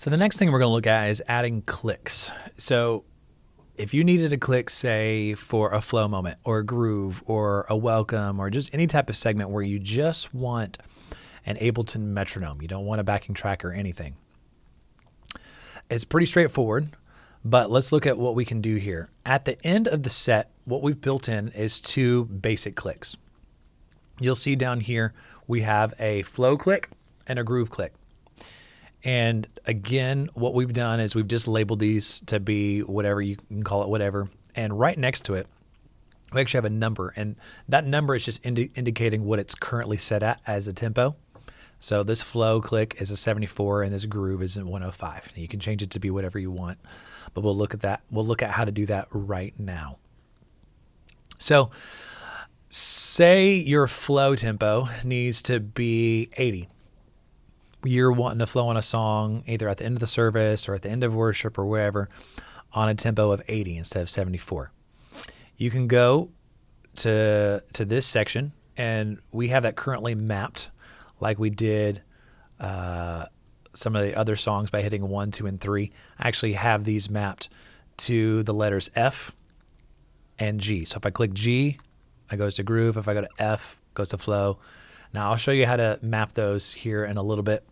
So the next thing we're going to look at is adding clicks. So if you needed a click, say, for a flow moment or a groove or a welcome or just any type of segment where you just want an Ableton metronome, you don't want a backing track or anything, it's pretty straightforward, but let's look at what we can do here. At the end of the set, what we've built in is 2 basic clicks. You'll see down here we have a flow click and a groove click. And again, what we've done is we've just labeled these to be whatever, you can call it whatever. And right next to it, we actually have a number. And that number is just indicating what it's currently set at as a tempo. So this flow click is a 74 and this groove is a 105. You can change it to be whatever you want, but we'll look at that. We'll look at how to do that right now. So say your flow tempo needs to be 80. You're wanting to flow on a song either at the end of the service or at the end of worship or wherever on a tempo of 80 instead of 74. You can go to this section, and we have that currently mapped like we did some of the other songs by hitting 1, 2, and 3. I actually have these mapped to the letters F and G. So if I click G, it goes to groove. If I go to F, it goes to flow. Now I'll show you how to map those here in a little bit.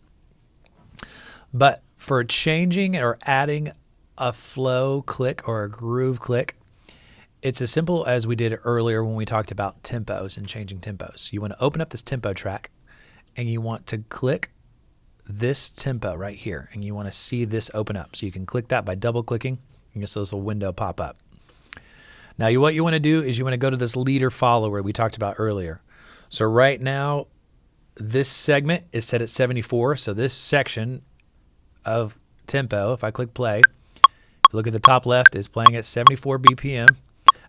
But for changing or adding a flow click or a groove click, it's as simple as we did earlier when we talked about tempos and changing tempos. You want to open up this tempo track and you want to click this tempo right here, and you want to see this open up. So you can click that by double clicking and you'll see this little window pop up. Now what you want to do is you want to go to this leader follower we talked about earlier. So right now, this segment is set at 74. So this section of tempo, if I click play, look at the top left, is playing at 74 BPM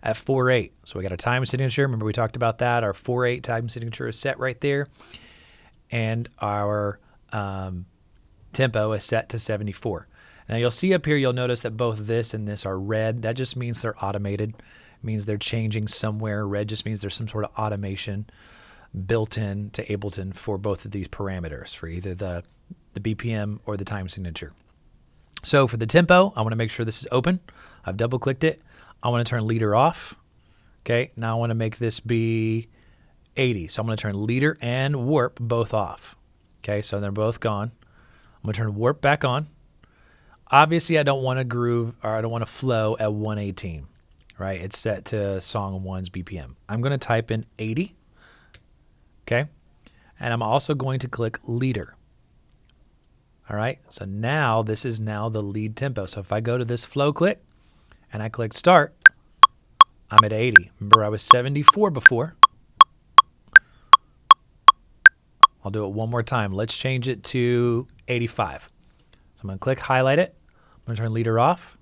at 4/8. So we got a time signature. Remember we talked about that. Our 4/8 time signature is set right there. And our tempo is set to 74. Now you'll see up here, you'll notice that both this and this are red. That just means they're automated. It means they're changing somewhere. Red just means there's some sort of automation built in to Ableton for both of these parameters, for either the BPM or the time signature. So for the tempo, I want to make sure this is open. I've double clicked it. I want to turn leader off. Okay, now I want to make this be 80. So I'm going to turn leader and warp both off. Okay, so they're both gone. I'm going to turn warp back on. Obviously, I don't want to groove, or I don't want to flow at 118, right? It's set to song 1's BPM. I'm going to type in 80. Okay, and I'm also going to click leader. All right, so now this is now the lead tempo. So if I go to this flow click and I click start, I'm at 80. Remember, I was 74 before. I'll do it one more time. Let's change it to 85. So I'm going to click highlight it. I'm going to turn leader off.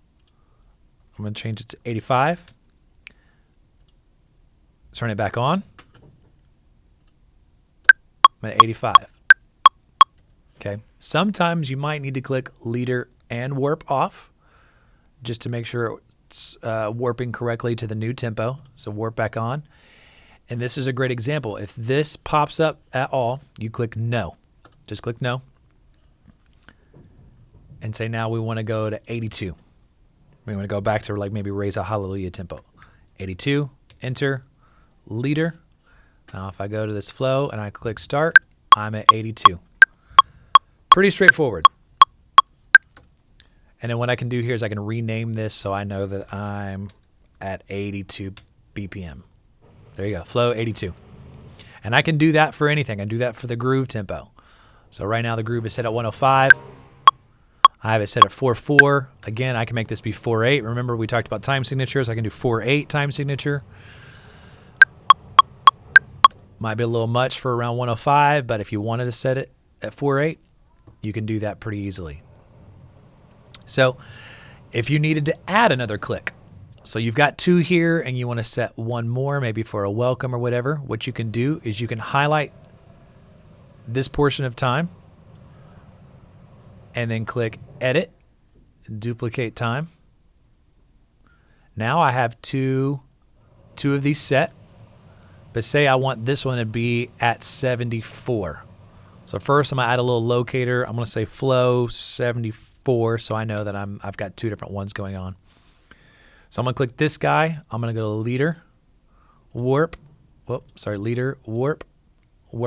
I'm going to change it to 85. Turn it back on. I'm at 85. Okay. Sometimes you might need to click leader and warp off just to make sure it's warping correctly to the new tempo. So warp back on. And this is a great example. If this pops up at all, you click no. Just click no. And say now we want to go to 82. We want to go back to like maybe raise a hallelujah tempo. 82, enter, leader. Now if I go to this flow and I click start, I'm at 82. Pretty straightforward. And then what I can do here is I can rename this so I know that I'm at 82 BPM. There you go, flow 82. And I can do that for anything. I do that for the groove tempo. So right now the groove is set at 105. I have it set at 4/4. Again, I can make this be 4/8. Remember we talked about time signatures. I can do 4/8 time signature. Might be a little much for around 105, but if you wanted to set it at 4/8, you can do that pretty easily. So if you needed to add another click, so you've got 2 here and you want to set one more, maybe for a welcome or whatever, what you can do is you can highlight this portion of time and then click edit, duplicate time. Now I have two of these set, but say I want this one to be at 74. So first I'm gonna add a little locator. I'm gonna say flow 74. 4, so I know that I've got 2 different ones going on. So I'm going to click this guy. I'm going to go to leader, warp, leader, warp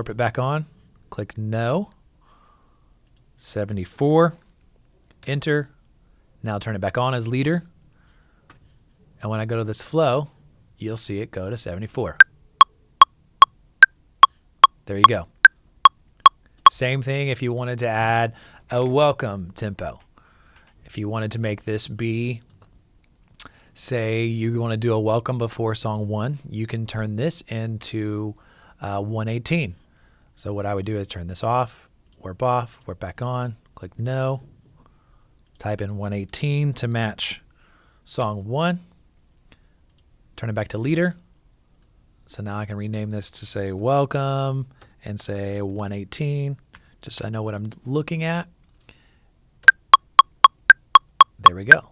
it back on, click no, 74, enter. Now turn it back on as leader. And when I go to this flow, you'll see it go to 74. There you go. Same thing if you wanted to add a welcome tempo. If you wanted to make this be, say you want to do a welcome before song 1, you can turn this into 118. So what I would do is turn this off, warp back on, click no, type in 118 to match song 1, turn it back to leader. So now I can rename this to say welcome and say 118, just so I know what I'm looking at. There we go.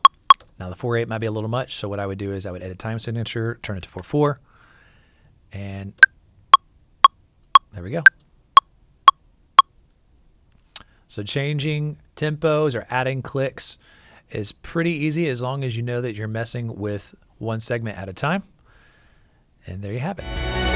Now the 4/8 might be a little much, so what I would do is I would edit time signature, turn it to 4/4, and there we go. So changing tempos or adding clicks is pretty easy as long as you know that you're messing with one segment at a time. And there you have it.